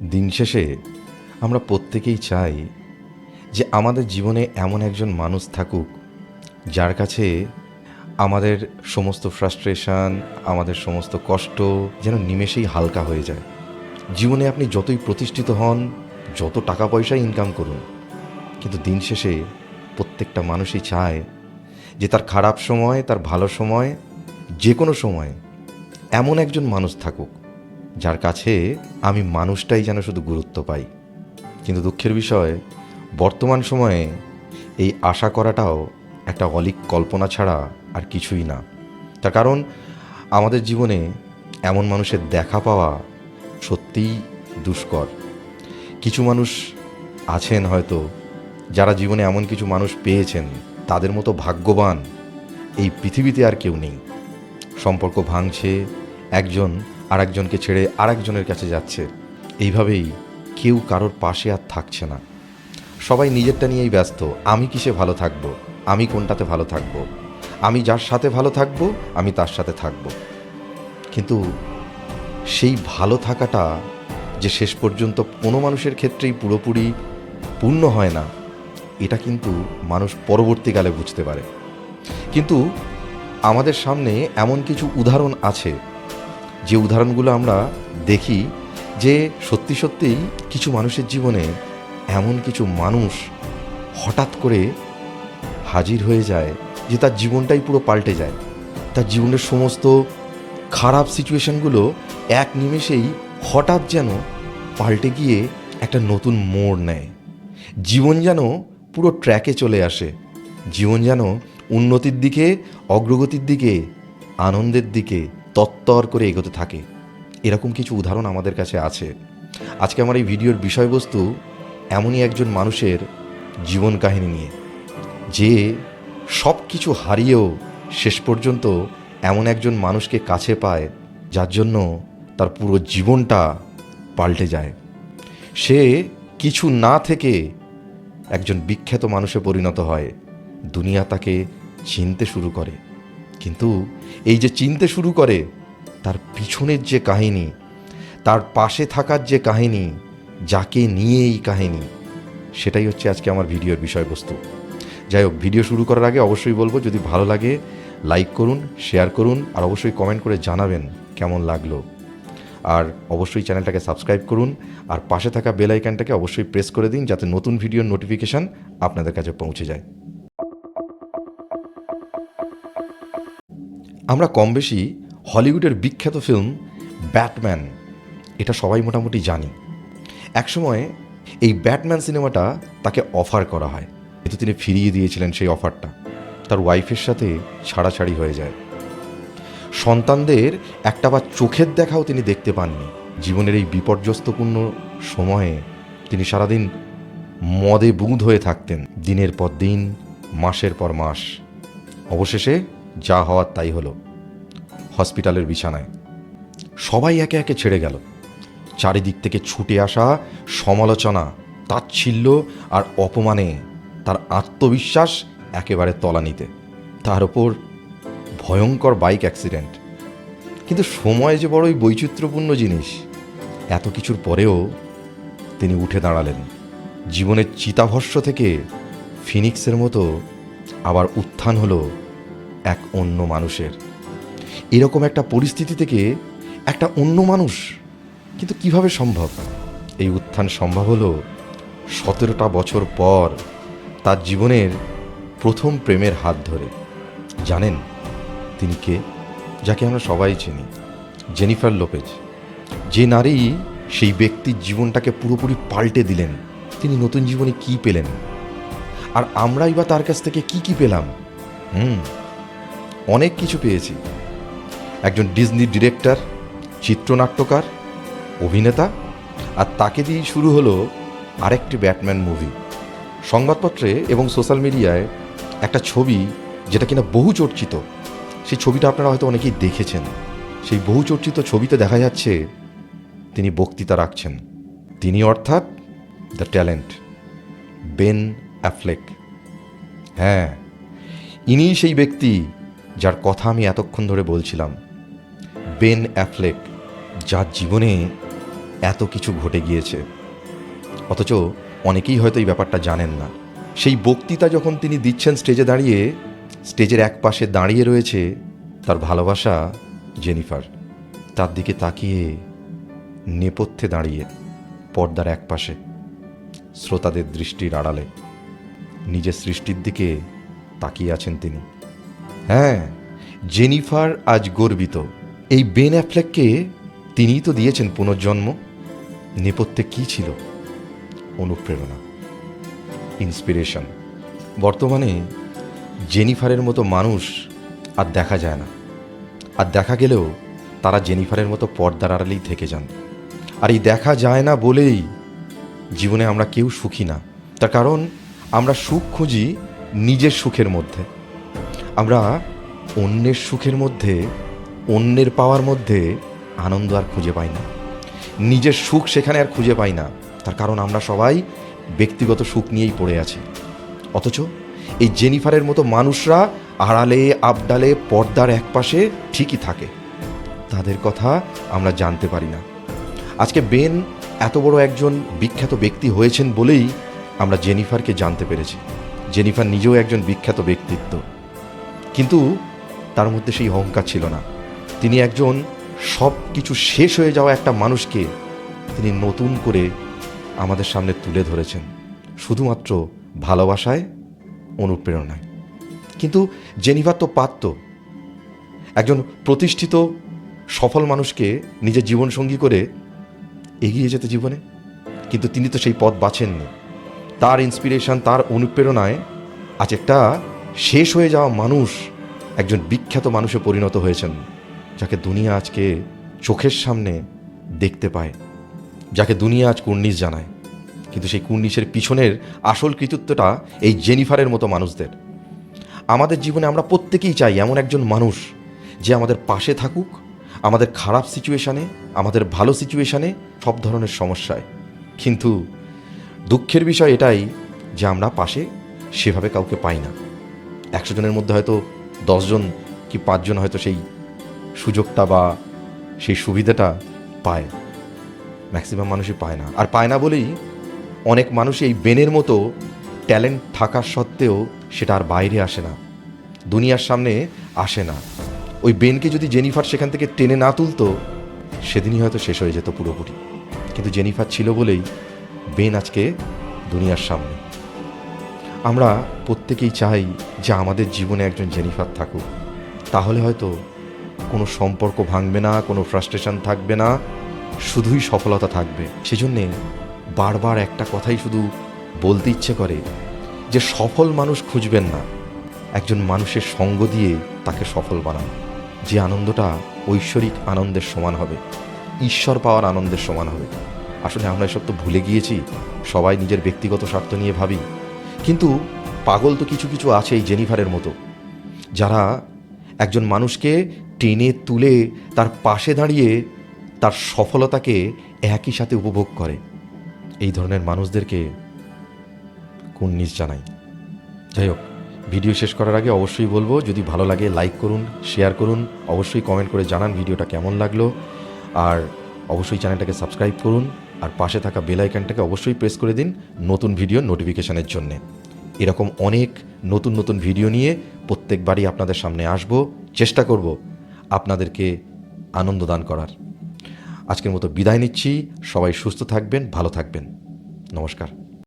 দিন শেষে আমরা প্রত্যেকেই চাই যে আমাদের জীবনে এমন একজন মানুষ থাকুক যার কাছে আমাদের সমস্ত ফ্রাস্ট্রেশন, আমাদের সমস্ত কষ্ট যেন নিমেষেই হালকা হয়ে যায়। জীবনে আপনি যতই প্রতিষ্ঠিত হন, যত টাকা পয়সা ইনকাম করুন, কিন্তু দিন শেষে প্রত্যেকটা মানুষই চায় যে তার খারাপ সময়, তার ভালো সময়, যে কোনো সময় এমন একজন মানুষ থাকুক যার কাছে আমি মানুষটাই যেন শুধু গুরুত্ব পাই। কিন্তু দুঃখের বিষয়, বর্তমান সময়ে এই আশা করাটাও একটা অলীক কল্পনা ছাড়া আর কিছুই না। তার কারণ আমাদের জীবনে এমন মানুষের দেখা পাওয়া সত্যিই দুষ্কর। কিছু মানুষ আছেন হয়তো যারা জীবনে এমন কিছু মানুষ পেয়েছেন, তাদের মতো ভাগ্যবান এই পৃথিবীতে আর কেউ নেই। সম্পর্ক ভাঙছে, একজন আরেকজনকে ছেড়ে আরেকজনের কাছে যাচ্ছে, এইভাবেই কেউ কারোর পাশে আর থাকছে না। সবাই নিজেরটা নিয়েই ব্যস্ত। আমি কিসে ভালো থাকবো, আমি কোনটাতে ভালো থাকবো, আমি যার সাথে ভালো থাকবো আমি তার সাথে থাকবো। কিন্তু সেই ভালো থাকাটা যে শেষ পর্যন্ত কোনো মানুষের ক্ষেত্রেই পুরোপুরি পূর্ণ হয় না, এটা কিন্তু মানুষ পরবর্তীকালে বুঝতে পারে। কিন্তু আমাদের সামনে এমন কিছু উদাহরণ আছে, যে উদাহরণগুলো আমরা দেখি যে সত্যি সত্যিই কিছু মানুষের জীবনে এমন কিছু মানুষ হঠাৎ করে হাজির হয়ে যায় যে তার জীবনটাই পুরো পাল্টে যায়। তার জীবনের সমস্ত খারাপ সিচুয়েশনগুলো এক নিমেষেই হঠাৎ যেন পাল্টে গিয়ে একটা নতুন মোড় নেয়। জীবন যেন পুরো ট্র্যাকে চলে আসে, জীবন যেন উন্নতির দিকে, অগ্রগতির দিকে, আনন্দের দিকে তত্তর করে এগোতে থাকে। এরকম কিছু উদাহরণ আমাদের কাছে আছে। আজকে আমার এই ভিডিওর বিষয়বস্তু এমনই একজন মানুষের জীবন কাহিনী নিয়ে, যে সব কিছু হারিয়েও শেষ পর্যন্ত এমন একজন মানুষকে কাছে পায় যার জন্য তার পুরো জীবনটা পাল্টে যায়। সে কিছু না থেকে একজন বিখ্যাত মানুষে পরিণত হয়। দুনিয়া তাকে চিনতে শুরু করে। কিন্তু এই যে চিনতে শুরু করে, তার পিছনের যে কাহিনী, তার পাশে থাকার যে কাহিনী, যাকে নিয়ে এই কাহিনী, সেটাই হচ্ছে আজকে আমার ভিডিওর বিষয়বস্তু। যাই হোক, ভিডিও শুরু করার আগে অবশ্যই বলবো, যদি ভালো লাগে লাইক করুন, শেয়ার করুন, আর অবশ্যই কমেন্ট করে জানাবেন কেমন লাগলো। আর অবশ্যই চ্যানেলটাকে সাবস্ক্রাইব করুন, আর পাশে থাকা বেল আইকনটাকে অবশ্যই প্রেস করে দিন, যাতে নতুন ভিডিওর নোটিফিকেশান আপনাদের কাছে পৌঁছে যায়। আমরা কম বেশি হলিউডের বিখ্যাত ফিল্ম ব্যাটম্যান, এটা সবাই মোটামুটি জানি। একসময় এই ব্যাটম্যান সিনেমাটা তাকে অফার করা হয়, কিন্তু তিনি ফিরিয়ে দিয়েছিলেন সেই অফারটা। তার ওয়াইফের সাথে ছাড়াছাড়ি হয়ে যায়। সন্তানদের একটাবার চোখের দেখাও তিনি দেখতে পাননি। জীবনের এই বিপর্যস্তপূর্ণ সময়ে তিনি সারাদিন মদে বুঁদ হয়ে থাকতেন, দিনের পর দিন, মাসের পর মাস। অবশেষে যা হওয়ার তাই হলো, হসপিটালের বিছানায়। সবাই একে একে ছেড়ে গেল। চারিদিক থেকে ছুটে আসা সমালোচনা, তাচ্ছিল্য আর অপমানে তার আত্মবিশ্বাস একেবারে তলানিতে। তার ওপর ভয়ঙ্কর বাইক অ্যাক্সিডেন্ট। কিন্তু সময় যে বড়ই বৈচিত্র্যপূর্ণ জিনিস। এত কিছুর পরেও তিনি উঠে দাঁড়ালেন। জীবনের চিতাভস্ম থেকে ফিনিক্সের মতো আবার উত্থান হলো এক অন্য মানুষের। এরকম একটা পরিস্থিতি থেকে একটা অন্য মানুষ, কিন্তু কিভাবে সম্ভব? এই উত্থান সম্ভব হলো 17টা বছর পর তার জীবনের প্রথম প্রেমের হাত ধরে। জানেন তিনি কে? যাকে আমরা সবাই চিনি, জেনিফার লোপেজ। যে নারী সেই ব্যক্তির জীবনটাকে পুরোপুরি পাল্টে দিলেন। তিনি নতুন জীবনে কি পেলেন, আর আমরাই বা তার কাছ থেকে কি পেলাম? অনেক কিছু পেয়েছি। একজন ডিজনি ডিরেক্টর, চিত্রনাট্যকার, অভিনেতা, আর তাকে দিয়েই শুরু হলো আরেকটি ব্যাটম্যান মুভি। সংবাদপত্রে এবং সোশ্যাল মিডিয়ায় একটা ছবি, যেটা কিনা বহু চর্চিত, সেই ছবিটা আপনারা হয়তো অনেকেই দেখেছেন। সেই বহু চর্চিত ছবিতে দেখা যাচ্ছে তিনি বক্তৃতা রাখছেন। তিনি অর্থাৎ দ্য ট্যালেন্ট বেন অ্যাফ্লেক। হ্যাঁ, ইনিই সেই ব্যক্তি যার কথা আমি এতক্ষণ ধরে বলছিলাম। বেন অ্যাফ্লেক, যার জীবনে এত কিছু ঘটে গিয়েছে, অথচ অনেকেই হয়তো এই ব্যাপারটা জানেন না। সেই বক্তৃতা যখন তিনি দিচ্ছেন স্টেজে দাঁড়িয়ে, স্টেজের এক পাশে দাঁড়িয়ে রয়েছে তার ভালোবাসা জেনিফার, তার দিকে তাকিয়ে নেপথ্যে দাঁড়িয়ে পর্দার এক পাশে শ্রোতাদের দৃষ্টির আড়ালে নিজের সৃষ্টির দিকে তাকিয়ে আছেন তিনি। হ্যাঁ, জেনিফার আজ গর্বিত। এই বেন অ্যাফ্লেককে তিনিই তো দিয়েছেন পুনর্জন্ম। নেপথ্যে কী ছিল? অনুপ্রেরণা, ইন্সপিরেশন। বর্তমানে জেনিফারের মতো মানুষ আর দেখা যায় না, আর দেখা গেলেও তারা জেনিফারের মতো পর্দার আড়ালেই থেকে যান। আর এই দেখা যায় না বলেই জীবনে আমরা কেউ সুখী না। তার কারণ আমরা সুখ খুঁজি নিজের সুখের মধ্যে, আমরা অন্যের সুখের মধ্যে, অন্যের পাওয়ার মধ্যে আনন্দ আর খুঁজে পাই না, নিজের সুখ সেখানে আর খুঁজে পাই না। তার কারণ আমরা সবাই ব্যক্তিগত সুখ নিয়েই পড়ে আছি। অথচ এই জেনিফারের মতো মানুষরা আড়ালে আবডালে পর্দার একপাশে ঠিকই থাকে, তাদের কথা আমরা জানতে পারি না। আজকে বেন এত বড় একজন বিখ্যাত ব্যক্তি হয়েছেন বলেই আমরা জেনিফারকে জানতে পেরেছি। জেনিফার নিজেও একজন বিখ্যাত ব্যক্তিত্ব, কিন্তু তার মধ্যে সেই অহংকার ছিল না। তিনি একজন সব কিছু শেষ হয়ে যাওয়া একটা মানুষকে তিনি নতুন করে আমাদের সামনে তুলে ধরেছেন, শুধুমাত্র ভালোবাসায়, অনুপ্রেরণায়। কিন্তু জেনিফার তো পারত একজন প্রতিষ্ঠিত সফল মানুষকে নিজের জীবনসঙ্গী করে এগিয়ে যেতে জীবনে, কিন্তু তিনি তো সেই পথ বাছেননি। তার ইন্সপিরেশন, তার অনুপ্রেরণায় আজ একটা শেষ হয়ে যাওয়া মানুষ একজন বিখ্যাত মানুষে পরিণত হয়েছেন, যাকে দুনিয়া আজকে চোখের সামনে দেখতে পায়, যাকে দুনিয়া আজ কুর্নিশ জানায়। কিন্তু সেই কুর্নিশের পিছনের আসল কৃতিত্বটা এই জেনিফারের মতো মানুষদের। আমাদের জীবনে আমরা প্রত্যেকেই চাই এমন একজন মানুষ যে আমাদের পাশে থাকুক, আমাদের খারাপ সিচুয়েশানে, আমাদের ভালো সিচুয়েশানে, সব ধরনের সমস্যায়। কিন্তু দুঃখের বিষয় এটাই যে আমরা পাশে সেভাবে কাউকে পাই না। 100 জনের মধ্যে হয়তো 10 জন কি 5 জন হয়তো সেই সুযোগটা বা সেই সুবিধাটা পায়, ম্যাক্সিমাম মানুষই পায় না। আর পায় না বলেই অনেক মানুষ এই বেনের মতো ট্যালেন্ট থাকার সত্ত্বেও সেটা আর বাইরে আসে না, দুনিয়ার সামনে আসে না। ওই বেনকে যদি জেনিফার সেখান থেকে টেনে না তুলতো, সেদিনই হয়তো শেষ হয়ে যেত পুরোপুরি। কিন্তু জেনিফার ছিল বলেই বেন আজকে দুনিয়ার সামনে। আমরা প্রত্যেকেই চাই যে আমাদের জীবনে একজন জেনিফার থাকুক, তাহলে হয়তো কোনো সম্পর্ক ভাঙবে না, কোনো ফ্রাস্ট্রেশন থাকবে না, শুধুই সফলতা থাকবে। সেজন্যে বারবার একটা কথাই শুধু বলতে ইচ্ছে করে যে সফল মানুষ খুঁজবেন না, একজন মানুষের সঙ্গ দিয়ে তাকে সফল বানান, যে আনন্দটা ঐশ্বরিক আনন্দের সমান হবে, ঈশ্বর পাওয়ার আনন্দের সমান হবে। আসলে আমরা এসব তো ভুলে গিয়েছি, সবাই নিজের ব্যক্তিগত স্বার্থ নিয়ে ভাবি। কিন্তু পাগল তো কিছু কিছু আছে এই জেনিফারের মতো, যারা একজন মানুষকে টেনে তুলে তার পাশে দাঁড়িয়ে তার সফলতাকে একই সাথে উপভোগ করে। এই ধরনের মানুষদেরকে কুর্নিশ জানাই। যাই হোক, ভিডিও শেষ করার আগে অবশ্যই বলবো, যদি ভালো লাগে লাইক করুন, শেয়ার করুন, অবশ্যই কমেন্ট করে জানান ভিডিওটা কেমন লাগলো। আর অবশ্যই চ্যানেলটাকে সাবস্ক্রাইব করুন, আর পাশে থাকা বেল আইকনটাকে অবশ্যই প্রেস করে দিন নতুন ভিডিও নোটিফিকেশানের জন্যে। এরকম অনেক নতুন নতুন ভিডিও নিয়ে প্রত্যেকবারই আপনাদের সামনে আসব, চেষ্টা করব আপনাদেরকে আনন্দ দান করার। আজকের মতো বিদায় নিচ্ছি। সবাই সুস্থ থাকবেন, ভালো থাকবেন। নমস্কার।